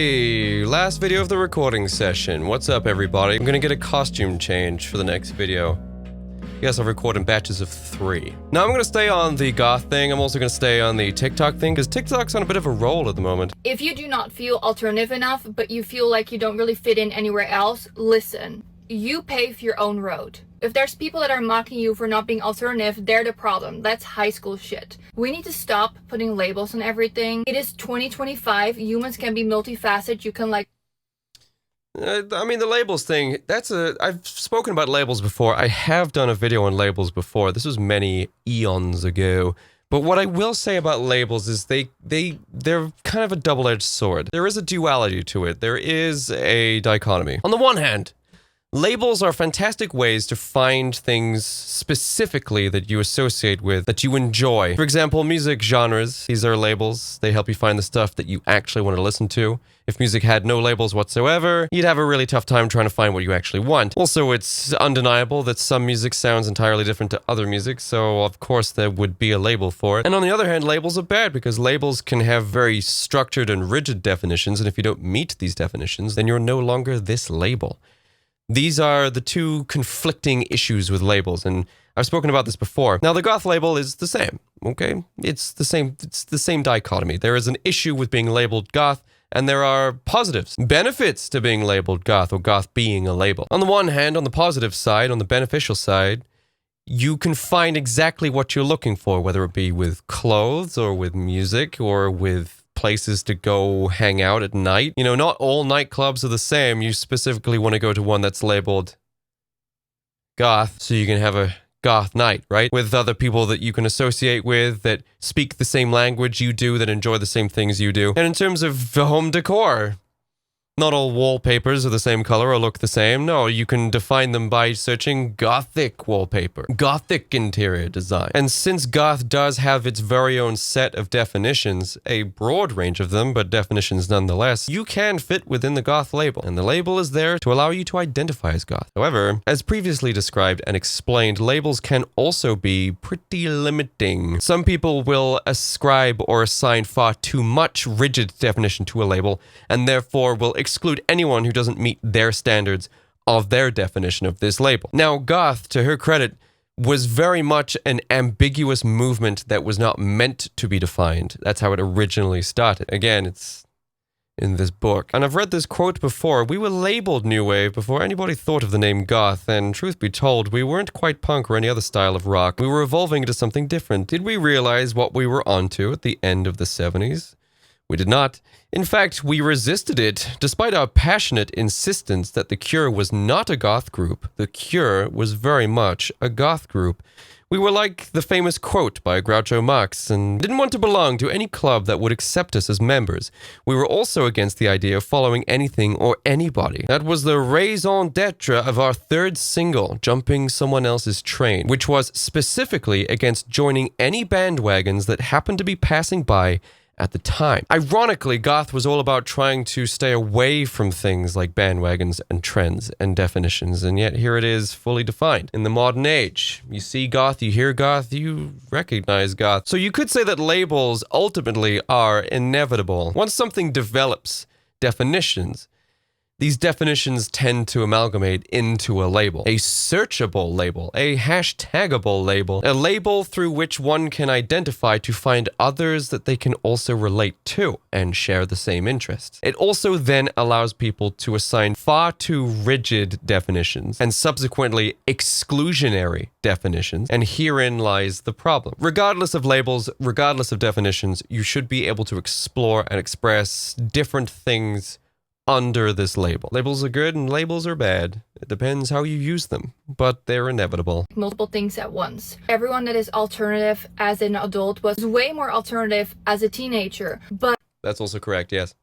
Hey, last video of the recording session. What's up, everybody? I'm gonna get a costume change for the next video. Yes, I'll record in batches of 3. Now, I'm gonna stay on the Goth thing. I'm also gonna stay on the TikTok thing, because TikTok's on a bit of a roll at the moment. If you do not feel alternative enough, but you feel like you don't really fit in anywhere else, listen. You pave your own road. If there's people that are mocking you for not being alternative, they're the problem. That's high school shit. We need to stop putting labels on everything. It is 2025. Humans can be multifaceted. You can I mean, the labels thing, I've spoken about labels before. I have done a video on labels before. This was many eons ago. But what I will say about labels is they're kind of a double-edged sword. There is a duality to it. There is a dichotomy. On the one hand, labels are fantastic ways to find things specifically that you associate with, that you enjoy. For example, music genres. These are labels. They help you find the stuff that you actually want to listen to. If music had no labels whatsoever, you'd have a really tough time trying to find what you actually want. Also, it's undeniable that some music sounds entirely different to other music, so of course there would be a label for it. And on the other hand, labels are bad because labels can have very structured and rigid definitions, and if you don't meet these definitions, then you're no longer this label. These are the two conflicting issues with labels, and I've spoken about this before. Now, the Goth label is the same, okay? It's the same dichotomy. There is an issue with being labeled Goth, and there are positives, benefits to being labeled Goth, or Goth being a label. On the one hand, on the positive side, on the beneficial side, you can find exactly what you're looking for, whether it be with clothes, or with music, or with places to go hang out at night. You know, not all nightclubs are the same. You specifically want to go to one that's labeled Goth, so you can have a Goth night, right? With other people that you can associate with, that speak the same language you do, that enjoy the same things you do. And in terms of home decor, not all wallpapers are the same color or look the same. No, you can define them by searching Gothic wallpaper, Gothic interior design. And since Goth does have its very own set of definitions, a broad range of them, but definitions nonetheless, you can fit within the Goth label. And the label is there to allow you to identify as Goth. However, as previously described and explained, labels can also be pretty limiting. Some people will ascribe or assign far too much rigid definition to a label, and therefore will exclude anyone who doesn't meet their standards of their definition of this label. Now, Goth, to her credit, was very much an ambiguous movement that was not meant to be defined. That's how it originally started. Again, it's in this book. And I've read this quote before. We were labeled New Wave before anybody thought of the name Goth, and truth be told, we weren't quite punk or any other style of rock. We were evolving into something different. Did we realize what we were onto at the end of the 70s? We did not. In fact, we resisted it, despite our passionate insistence that the Cure was not a Goth group. The Cure was very much a Goth group. We were like the famous quote by Groucho Marx, and didn't want to belong to any club that would accept us as members. We were also against the idea of following anything or anybody. That was the raison d'etre of our third single, Jumping Someone Else's Train, which was specifically against joining any bandwagons that happened to be passing by at the time. Ironically, Goth was all about trying to stay away from things like bandwagons and trends and definitions, and yet here it is, fully defined. In the modern age, you see Goth, you hear Goth, you recognize Goth. So you could say that labels ultimately are inevitable. Once something develops definitions, these definitions tend to amalgamate into a label. A searchable label, a hashtagable label, a label through which one can identify to find others that they can also relate to and share the same interests. It also then allows people to assign far too rigid definitions and subsequently exclusionary definitions, and herein lies the problem. Regardless of labels, regardless of definitions, you should be able to explore and express different things under this label. Labels are good and labels are bad. It depends how you use them, but they're inevitable. multiple things at once. Everyone that is alternative as an adult was way more alternative as a teenager, but That's also correct, yes.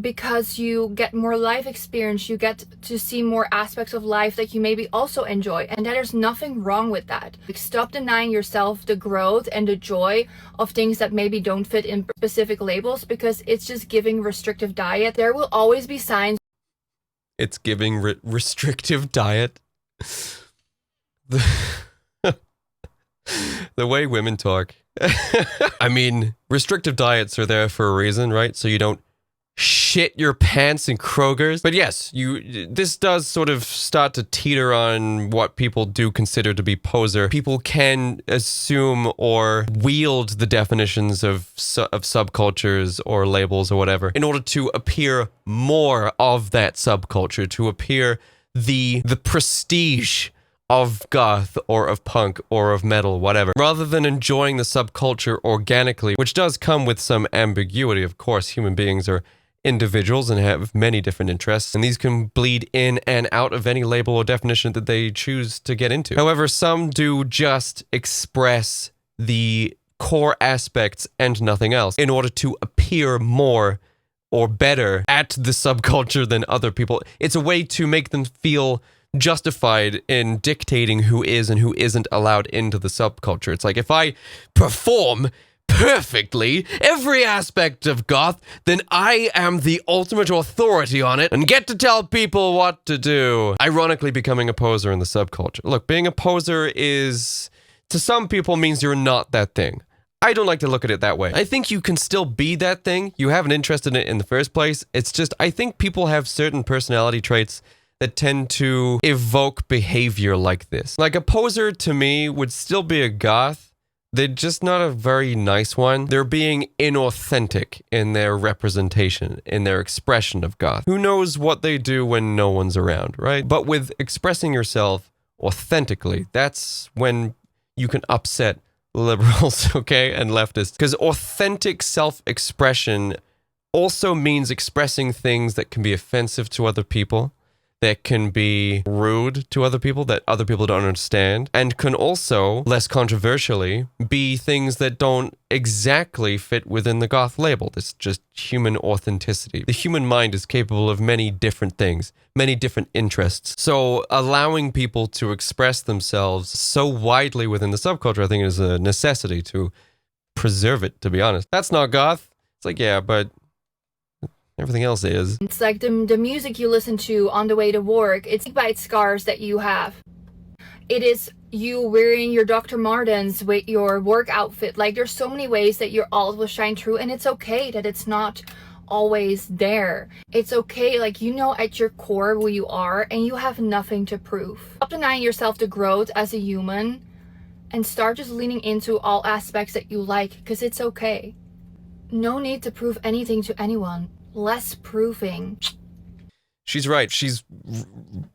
because you get more life experience, you get to see more aspects of life that you maybe also enjoy, and there's nothing wrong with that. Like, stop denying yourself the growth and the joy of things that maybe don't fit in specific labels, because it's just giving restrictive diet. There will always be signs. It's giving restrictive diet. The, the way women talk. I mean, restrictive diets are there for a reason, right? So you don't shit your pants in Kroger's. But yes, this does sort of start to teeter on what people do consider to be poser. People can assume or wield the definitions of subcultures or labels or whatever in order to appear more of that subculture, to appear the prestige of goth or of punk or of metal, whatever, rather than enjoying the subculture organically, which does come with some ambiguity. Of course, human beings are individuals and have many different interests, and these can bleed in and out of any label or definition that they choose to get into. However, some do just express the core aspects and nothing else in order to appear more or better at the subculture than other people. It's a way to make them feel justified in dictating who is and who isn't allowed into the subculture. It's like, if I perform perfectly every aspect of goth, then I am the ultimate authority on it and get to tell people what to do. Ironically, becoming a poser in the subculture. Look, being a poser is, to some people, means you're not that thing. I don't like to look at it that way. I think you can still be that thing. You have an interest in it in the first place. It's just, I think people have certain personality traits that tend to evoke behavior like this. Like, a poser to me would still be a goth. They're just not a very nice one. They're being inauthentic in their representation, in their expression of goth. Who knows what they do when no one's around, right? But with expressing yourself authentically, that's when you can upset liberals, okay, and leftists. Because authentic self-expression also means expressing things that can be offensive to other people, that can be rude to other people, that other people don't understand, and can also, less controversially, be things that don't exactly fit within the goth label. It's just human authenticity. The human mind is capable of many different things, many different interests. So allowing people to express themselves so widely within the subculture, I think, is a necessity to preserve it, to be honest. That's not goth. It's like, yeah, but everything else is. It's like the music you listen to on the way to work. It's by scars that you have. It is you wearing your Dr. Martens with your work outfit. Like, there's so many ways that your alt will shine through, and it's okay that it's not always there. It's okay, like, you know at your core who you are, and you have nothing to prove. Stop denying yourself the growth as a human and start just leaning into all aspects that you like, because it's okay. No need to prove anything to anyone. Less proving. She's right. She's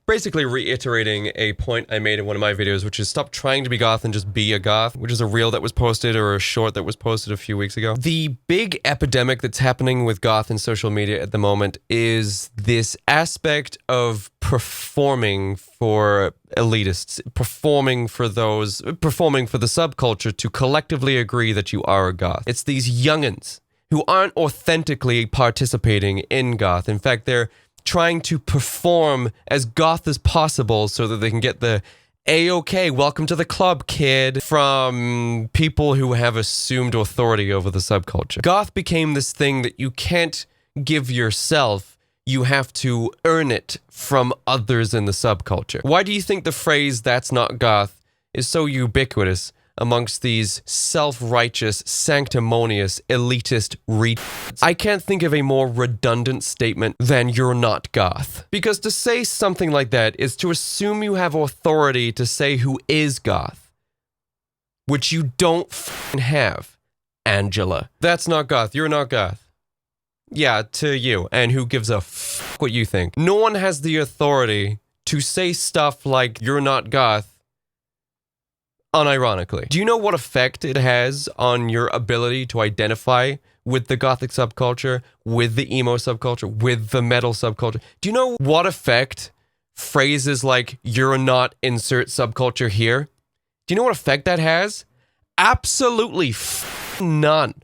basically reiterating a point I made in one of my videos, which is stop trying to be goth and just be a goth, which is a reel that was posted, or a short that was posted a few weeks ago. The big epidemic that's happening with goth in social media at the moment is this aspect of performing for elitists, performing for the subculture to collectively agree that you are a goth. It's these youngins who aren't authentically participating in goth. In fact, they're trying to perform as goth as possible so that they can get the A-OK, welcome to the club, kid, from people who have assumed authority over the subculture. Goth became this thing that you can't give yourself. You have to earn it from others in the subculture. Why do you think the phrase, "that's not goth," is so ubiquitous amongst these self-righteous, sanctimonious, elitist retards? I can't think of a more redundant statement than "you're not goth." Because to say something like that is to assume you have authority to say who is goth, which you don't f***ing have, Angela. That's not goth. You're not goth. Yeah, to you. And who gives a f*** what you think? No one has the authority to say stuff like "you're not goth" unironically. Do you know what effect it has on your ability to identify with the gothic subculture, with the emo subculture, with the metal subculture? Do you know what effect phrases like "you're not insert subculture here"? Do you know what effect that has? Absolutely none.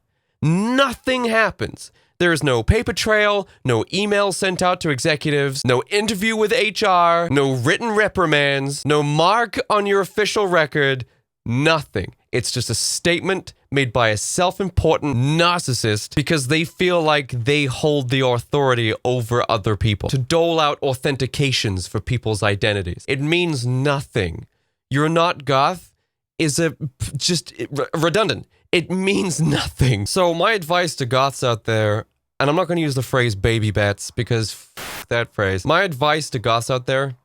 Nothing happens. There is no paper trail, no email sent out to executives, no interview with HR, no written reprimands, no mark on your official record. Nothing. It's just a statement made by a self-important narcissist because they feel like they hold the authority over other people to dole out authentications for people's identities. It means nothing. "You're not goth" is just redundant. It means nothing. So my advice to goths out there And I'm not going to use the phrase baby bets because f that phrase. My advice to goths out there,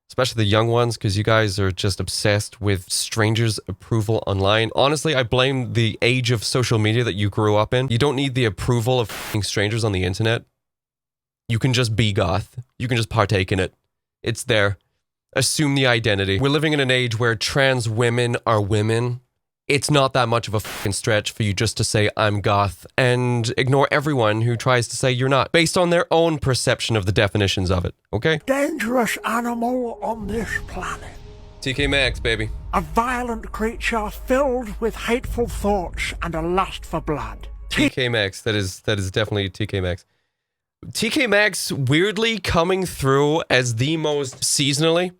especially the young ones, because you guys are just obsessed with strangers' approval online. Honestly, I blame the age of social media that you grew up in. You don't need the approval of f***ing strangers on the internet. You can just be goth. You can just partake in it. It's there. Assume the identity. We're living in an age where trans women are women. It's not that much of a fucking stretch for you just to say, I'm goth, and ignore everyone who tries to say you're not, based on their own perception of the definitions of it, okay? Dangerous animal on this planet. TK Maxx, baby. A violent creature filled with hateful thoughts and a lust for blood. TK Maxx, that is definitely TK Maxx. TK Maxx weirdly coming through as the most seasonally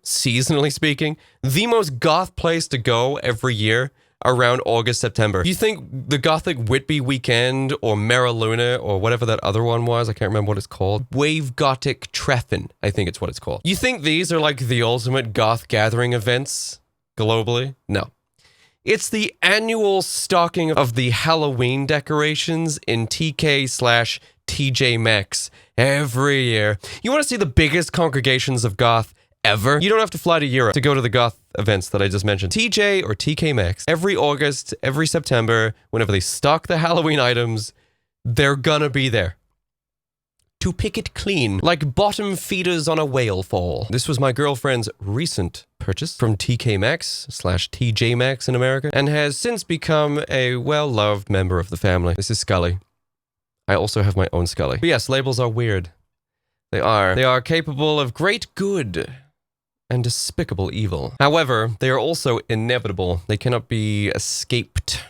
speaking, the most goth place to go every year around August, September. You think the Gothic Whitby Weekend or Mariluna or whatever that other one was, I can't remember what it's called. Wave Gothic Treffen, I think it's what it's called. You think these are like the ultimate goth gathering events globally? No. It's the annual stocking of the Halloween decorations in TK/TJ Maxx every year. You want to see the biggest congregations of goth ever? You don't have to fly to Europe to go to the goth events that I just mentioned. TJ or TK Maxx, every August, every September, whenever they stock the Halloween items, they're gonna be there. To pick it clean, like bottom feeders on a whale fall. This was my girlfriend's recent purchase from TK Maxx/TJ Maxx in America, and has since become a well-loved member of the family. This is Scully. I also have my own Scully. But yes, labels are weird. They are. They are capable of great good and despicable evil. However, they are also inevitable. They cannot be escaped.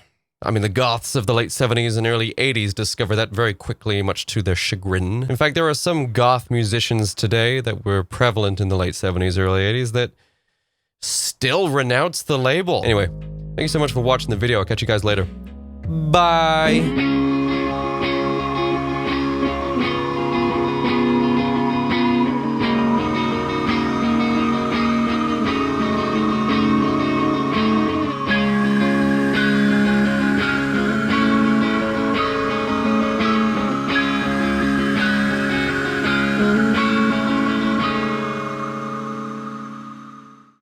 I mean, the goths of the late 70s and early 80s discovered that very quickly, much to their chagrin. In fact, there are some goth musicians today that were prevalent in the late 70s, early 80s that still renounce the label. Anyway, thank you so much for watching the video. I'll catch you guys later. Bye!